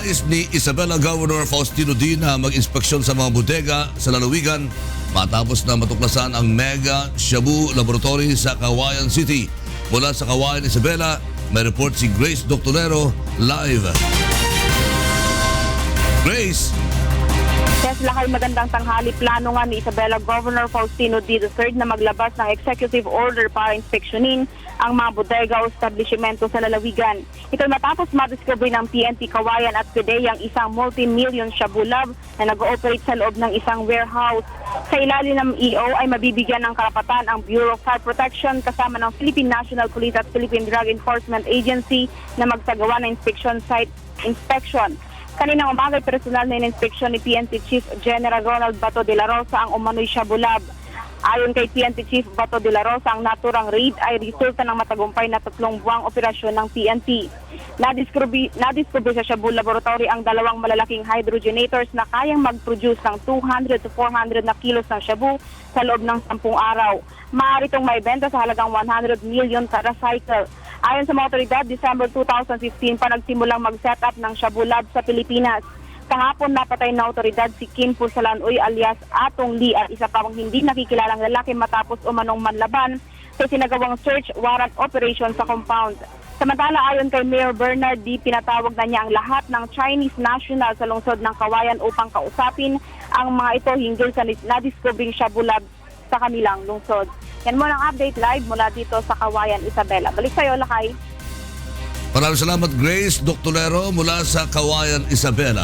Nais ni Isabela Governor Faustino D na mag-inspeksyon sa mga bodega sa lalawigan matapos na matuklasan ang Mega Shabu Laboratory sa Cauayan City. Mula sa Cauayan, Isabela, may report si Grace Doctolero live. Grace! Yes, Lakay, magandang tanghali. Plano nga ni Isabela Governor Faustino D. III na maglabas ng executive order para inspeksyonin ang mga bodega o establishmento sa lalawigan. Ito matapos madiscover ng PNP Cauayan at PDEA ang isang multi-million shabu lab na nag-ooperate sa loob ng isang warehouse. Sa ilalim ng EO ay mabibigyan ng karapatan ang Bureau of Fire Protection kasama ng Philippine National Police at Philippine Drug Enforcement Agency na magsagawa ng inspection site inspection. Kaninang umaga, personal na inspeksyon ni PNP Chief General Ronald Bato de la Rosa ang umano'y shabu lab. Ayon kay PNP Chief Bato de la Rosa, ang naturang raid ay resulta ng matagumpay na 3 buwang operasyon ng PNP. Nadiskubre sa Shabu Laboratory ang 2 malalaking hydrogenators na kayang mag-produce ng 200 to 400 na kilos ng shabu sa loob ng 10 araw. Maaari itong maibenta sa halagang 100 million kada cycle. Ayon sa mga otoridad, December 2015 pa nagsimulang mag-set up ng shabu lab sa Pilipinas. Kahapon napatay na otoridad si Kim Pursalanoy alias Atong Lee at isa pang hindi nakikilalang lalaki matapos umanong manlaban sa sinagawang search warrant operation sa compound. Samantala, ayon kay Mayor Bernard D., pinatawag na niya ang lahat ng Chinese national sa lungsod ng Cauayan upang kausapin ang mga ito hinggil sa nadiscovering shabu lab sa kanilang lungsod. Yan muna ang update live mula dito sa Cauayan, Isabela. Balik sa'yo, Lakay. Maraming salamat, Grace Doctolero mula sa Cauayan, Isabela.